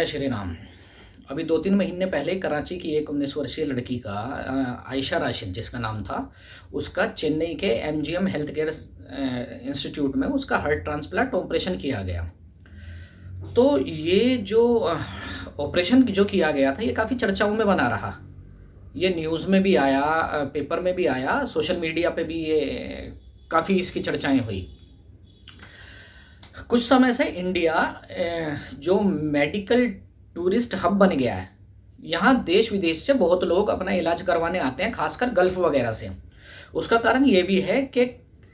श्री राम। अभी 2-3 महीने पहले कराची की एक 19 वर्षीय लड़की का आयशा राशिद जिसका नाम था, उसका चेन्नई के एमजीएम हेल्थ केयर इंस्टीट्यूट में उसका हार्ट ट्रांसप्लांट ऑपरेशन किया गया। तो ये जो ऑपरेशन जो किया गया था, ये काफ़ी चर्चाओं में बना रहा। ये न्यूज़ में भी आया, पेपर में भी आया, सोशल मीडिया पे भी ये काफ़ी इसकी चर्चाएं हुई। कुछ समय से इंडिया जो मेडिकल टूरिस्ट हब बन गया है, यहाँ देश विदेश से बहुत लोग अपना इलाज करवाने आते हैं, खासकर गल्फ़ वगैरह से। उसका कारण ये भी है कि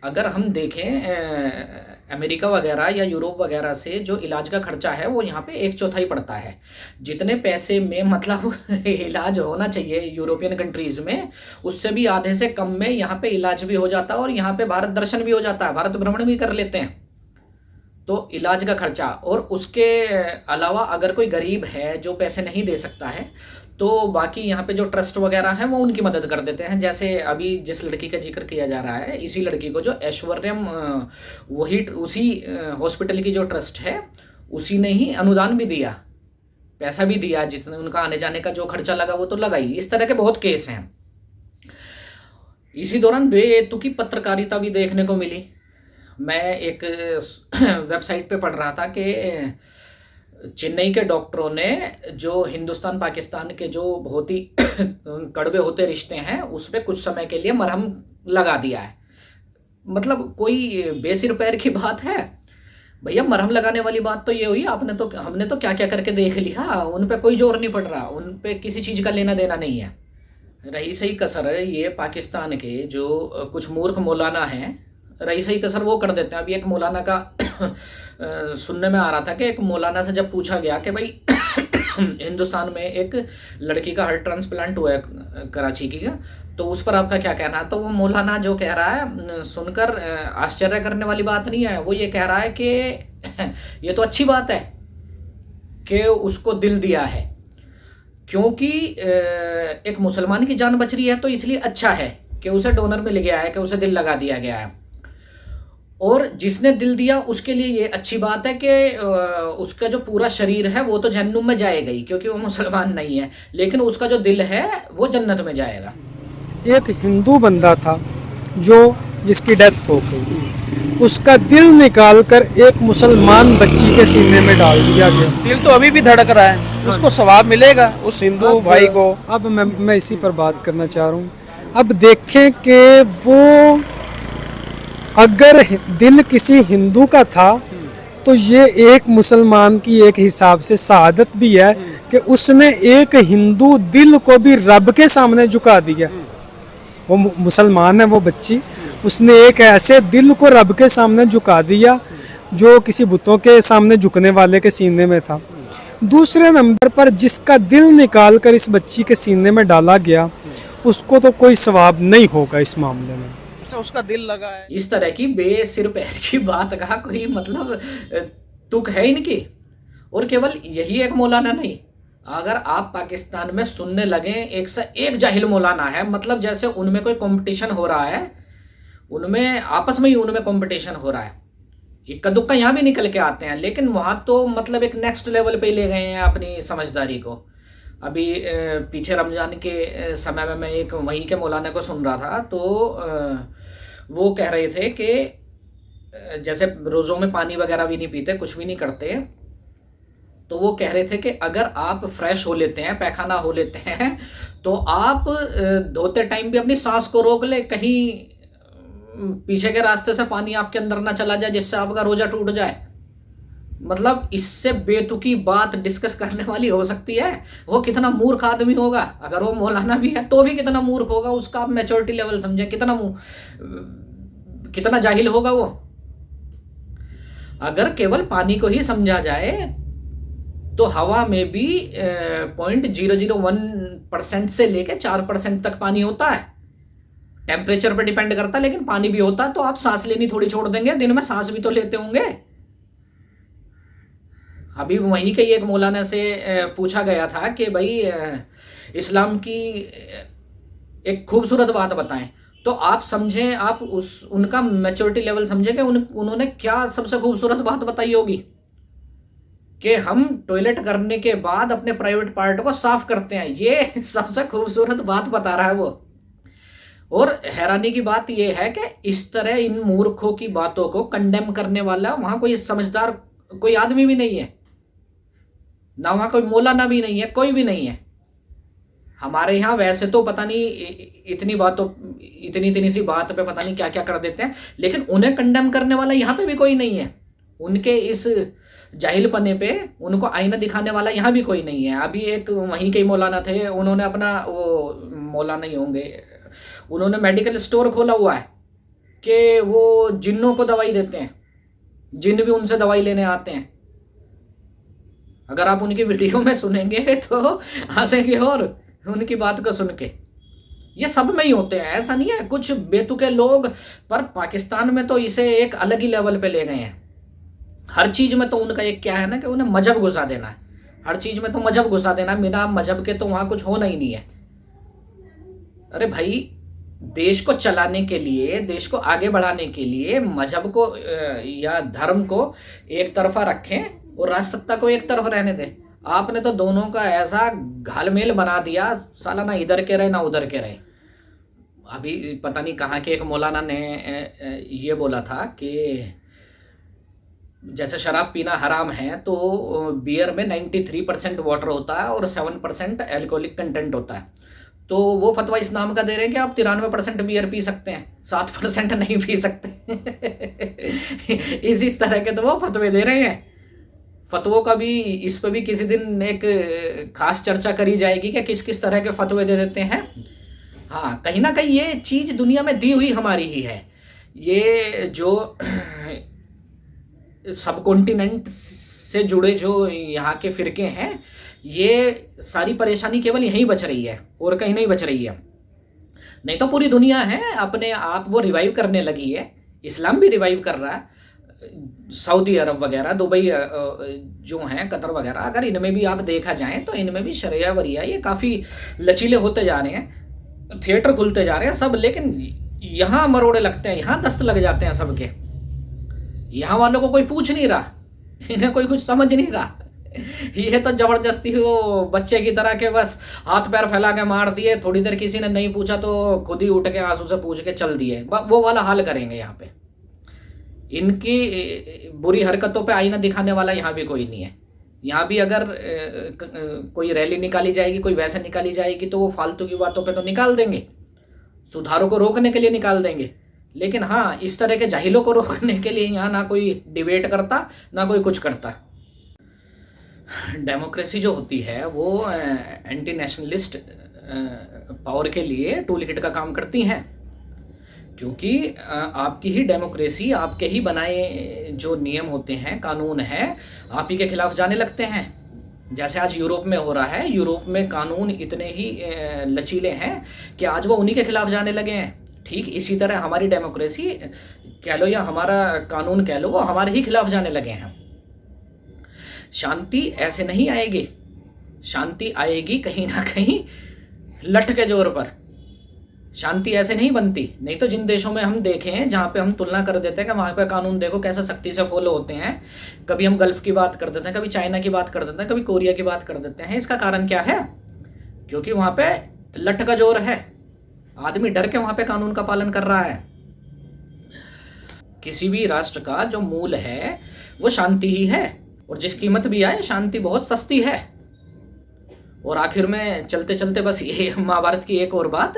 अगर हम देखें अमेरिका वगैरह या यूरोप वगैरह से जो इलाज का खर्चा है वो यहाँ पे 1/4 पड़ता है। जितने पैसे में मतलब इलाज होना चाहिए यूरोपियन कंट्रीज़ में, उससे भी आधे से कम में यहाँ पे इलाज भी हो जाता है और यहाँ पे भारत दर्शन भी हो जाता है, भारत भ्रमण भी कर लेते हैं। तो इलाज का खर्चा, और उसके अलावा अगर कोई गरीब है जो पैसे नहीं दे सकता है, तो बाकी यहाँ पे जो ट्रस्ट वगैरह हैं वो उनकी मदद कर देते हैं। जैसे अभी जिस लड़की का जिक्र किया जा रहा है, इसी लड़की को जो ऐश्वर्यम वही उसी हॉस्पिटल की जो ट्रस्ट है उसी ने ही अनुदान भी दिया, पैसा भी दिया, जितने उनका आने जाने का जो खर्चा लगा वो तो लगा ही। इस तरह के बहुत केस हैं। इसी दौरान बेतुकी पत्रकारिता भी देखने को मिली। मैं एक वेबसाइट पे पढ़ रहा था कि चेन्नई के डॉक्टरों ने जो हिंदुस्तान पाकिस्तान के जो बहुत ही कड़वे होते रिश्ते हैं उस पर कुछ समय के लिए मरहम लगा दिया है। मतलब कोई बेसिर पैर की बात है भैया। मरहम लगाने वाली बात तो ये हुई, हमने तो क्या क्या करके देख लिया, उन पे कोई जोर नहीं पड़ रहा, उन पे किसी चीज़ का लेना देना नहीं है। रही सही कसर ये पाकिस्तान के जो कुछ मूर्ख मौलाना हैं, रही सही कसर वो कर देते हैं। अभी एक मौलाना का सुनने में आ रहा था कि एक मौलाना से जब पूछा गया कि भाई हिंदुस्तान में एक लड़की का हार्ट ट्रांसप्लांट हुआ है कराची की, तो उस पर आपका क्या कहना है, तो वो मौलाना जो कह रहा है, सुनकर आश्चर्य करने वाली बात नहीं है। वो ये कह रहा है कि ये तो अच्छी बात है कि उसको दिल दिया है, क्योंकि एक मुसलमान की जान बच रही है, तो इसलिए अच्छा है कि उसे डोनर मिल गया है, कि उसे दिल लगा दिया गया है। और जिसने दिल दिया उसके लिए ये अच्छी बात है कि उसका जो पूरा शरीर है वो तो जहन्नुम में जाएगा ही, क्योंकि वो मुसलमान नहीं है, लेकिन उसका जो दिल है वो जन्नत में जाएगा। एक हिंदू बंदा था जिसकी डेथ हो गई, उसका दिल निकाल कर एक मुसलमान बच्ची के सीने में डाल दिया गया। दिल तो अभी भी धड़क रहा है, उसको सवाब मिलेगा उस हिंदू भाई को। अब मैं इसी पर बात करना चाह रहा हूँ। अब देखें कि वो अगर दिल किसी हिंदू का था तो ये एक मुसलमान की एक हिसाब से शहादत भी है कि उसने एक हिंदू दिल को भी रब के सामने झुका दिया। वो मुसलमान है वो बच्ची, उसने एक ऐसे दिल को रब के सामने झुका दिया जो किसी बुतों के सामने झुकने वाले के सीने में था। दूसरे नंबर पर जिसका दिल निकाल कर इस बच्ची के सीने में डाला गया, उसको तो कोई सवाब नहीं होगा इस मामले में। उसका दिल लगा है। इस तरह की बेसिर पैर की बात का कोई मतलब तुक है इनकी। और केवल यही एक मौलाना नहीं, अगर आप पाकिस्तान में सुनने लगे एक से एक जाहिल मौलाना है, मतलब जैसे उनमें कोई कंपटीशन हो रहा है, उनमें आपस में ही उनमें कंपटीशन हो रहा है। इक्का दुक्का यहाँ भी निकल के आते हैं, लेकिन वहाँ तो मतलब एक नेक्स्ट लेवल पे ले गए हैं अपनी समझदारी को। अभी पीछे रमज़ान के समय में मैं एक वहीं के मौलाना को सुन रहा था, तो वो कह रहे थे कि जैसे रोज़ों में पानी वगैरह भी नहीं पीते, कुछ भी नहीं करते, तो वो कह रहे थे कि अगर आप फ्रेश हो लेते हैं, पैखाना हो लेते हैं, तो आप धोते टाइम भी अपनी सांस को रोक ले, कहीं पीछे के रास्ते से पानी आपके अंदर ना चला जाए जिससे आपका रोजा टूट जाए। मतलब इससे बेतुकी बात डिस्कस करने वाली हो सकती है। वो कितना मूर्ख आदमी होगा, अगर वो मौलाना भी है तो भी कितना मूर्ख होगा, उसका आप मैच्योरिटी लेवल समझे, कितना जाहिल होगा वो। अगर केवल पानी को ही समझा जाए तो हवा में भी 0.001% से लेके 4% तक पानी होता है। टेम्परेचर पर डिपेंड करता है, लेकिन पानी भी होता है। तो आप सांस लेनी थोड़ी छोड़ देंगे, दिन में सांस भी तो लेते होंगे। अभी वहीं के एक मौलाना से पूछा गया था कि भाई इस्लाम की एक खूबसूरत बात बताएं, तो आप समझें, आप उनका मैच्योरिटी लेवल समझें कि उन्होंने क्या सबसे खूबसूरत बात बताई होगी। कि हम टॉयलेट करने के बाद अपने प्राइवेट पार्ट को साफ करते हैं। ये सबसे खूबसूरत बात बता रहा है वो। और हैरानी की बात यह है कि इस तरह इन मूर्खों की बातों को कंडेम करने वाला वहां कोई समझदार कोई आदमी भी नहीं है, ना वहां कोई मौलाना भी नहीं है, कोई भी नहीं है। हमारे यहाँ वैसे तो पता नहीं इतनी बातों इतनी इतनी सी बात पे पता नहीं क्या क्या कर देते हैं, लेकिन उन्हें कंडेम करने वाला यहाँ पे भी कोई नहीं है। उनके इस जाहिलपने पे उनको आईना दिखाने वाला यहाँ भी कोई नहीं है। अभी एक वहीं के मौलाना थे, उन्होंने अपना वो मौलाना ही होंगे, उन्होंने मेडिकल स्टोर खोला हुआ है कि वो जिन्नों को दवाई देते हैं, जिन्न भी उनसे दवाई लेने आते हैं। अगर आप उनकी वीडियो में सुनेंगे तो हंसेंगे और उनकी बात को सुन के। ये सब में ही होते हैं, ऐसा नहीं है कुछ बेतुके लोग, पर पाकिस्तान में तो इसे एक अलग ही लेवल पे ले गए हैं। हर चीज में तो उनका एक क्या है ना कि उन्हें मजहब घुसा देना है, हर चीज में तो मजहब घुसा देना, बिना मजहब के तो वहां कुछ होना ही नहीं है। अरे भाई, देश को चलाने के लिए, देश को आगे बढ़ाने के लिए मजहब को या धर्म को एक तरफा रखें और राजसत्ता को एक तरफ रहने दें। आपने तो दोनों का ऐसा घालमेल बना दिया, साला ना इधर के रहे ना उधर के रहे। अभी पता नहीं कहाँ के एक मौलाना ने ये बोला था कि जैसे शराब पीना हराम है तो बियर में 93% वाटर होता है और 7% एल्कोहलिक कंटेंट होता है। तो वो फतवा इस नाम का दे रहे हैं कि आप 93% बियर पी सकते हैं, 7% नहीं पी सकते। इस तरह के तो वो फतवे दे रहे हैं। फतवों का भी, इस पर भी किसी दिन एक खास चर्चा करी जाएगी कि किस किस तरह के फतवे दे देते हैं। हाँ, कहीं ना कहीं ये चीज दुनिया में दी हुई हमारी ही है। ये जो सब कॉन्टिनेंट से जुड़े जो यहाँ के फिरके हैं, ये सारी परेशानी केवल यहीं बच रही है और कहीं नहीं बच रही है। नहीं तो पूरी दुनिया है अपने आप वो रिवाइव करने लगी है। इस्लाम भी रिवाइव कर रहा है। सऊदी अरब वगैरह, दुबई जो हैं, कतर वगैरह, अगर इनमें भी आप देखा जाए तो इनमें भी शरिया वरिया ये काफ़ी लचीले होते जा रहे हैं, थिएटर खुलते जा रहे हैं सब। लेकिन यहाँ मरोड़े लगते हैं, यहाँ दस्त लग जाते हैं सबके। यहाँ वालों को कोई पूछ नहीं रहा, इन्हें कोई कुछ समझ नहीं रहा। ये तो जबरदस्ती वो बच्चे की तरह के बस हाथ पैर फैला के मार दिए, थोड़ी देर किसी ने नहीं पूछा तो खुद ही उठ के आंसू से पूछ के चल दिए, वो वाला हाल करेंगे यहाँ पे। इनकी बुरी हरकतों पे आईना दिखाने वाला यहाँ भी कोई नहीं है। यहाँ भी अगर कोई रैली निकाली जाएगी, कोई वैसे निकाली जाएगी, तो वो फालतू की बातों पे तो निकाल देंगे, सुधारों को रोकने के लिए निकाल देंगे। लेकिन हाँ, इस तरह के जाहिलों को रोकने के लिए यहाँ ना कोई डिबेट करता, ना कोई कुछ करता। डेमोक्रेसी जो होती है वो एंटी नेशनलिस्ट पावर के लिए टूल किट का काम करती हैं, क्योंकि आपकी ही डेमोक्रेसी, आपके ही बनाए जो नियम होते हैं, कानून है, आप ही के खिलाफ जाने लगते हैं। जैसे आज यूरोप में हो रहा है, यूरोप में कानून इतने ही लचीले हैं कि आज वो उन्हीं के खिलाफ जाने लगे हैं। ठीक इसी तरह हमारी डेमोक्रेसी कह लो या हमारा कानून कह लो, वो हमारे ही खिलाफ जाने लगे हैं। शांति ऐसे नहीं आएगी, शांति आएगी कहीं ना कहीं लठ के जोर पर। शांति ऐसे नहीं बनती। नहीं तो जिन देशों में हम देखें, जहाँ पे हम तुलना कर देते हैं कि वहाँ पे कानून देखो कैसे सख्ती से फॉलो होते हैं, कभी हम गल्फ की बात कर देते हैं, कभी चाइना की बात कर देते हैं, कभी कोरिया की बात कर देते हैं। इसका कारण क्या है? क्योंकि वहाँ पे लठ का जोर है, आदमी डर के वहाँ पे कानून का पालन कर रहा है। किसी भी राष्ट्र का जो मूल है वो शांति ही है, और जिस कीमत भी आए, शांति बहुत सस्ती है। और आखिर में चलते चलते बस ये महाभारत की एक और बात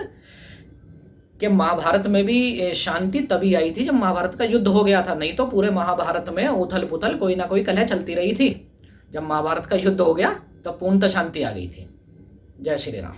कि महाभारत में भी शांति तभी आई थी जब महाभारत का युद्ध हो गया था। नहीं तो पूरे महाभारत में उथल पुथल, कोई ना कोई कलह चलती रही थी। जब महाभारत का युद्ध हो गया तब पूर्णतः शांति आ गई थी। जय श्री राम।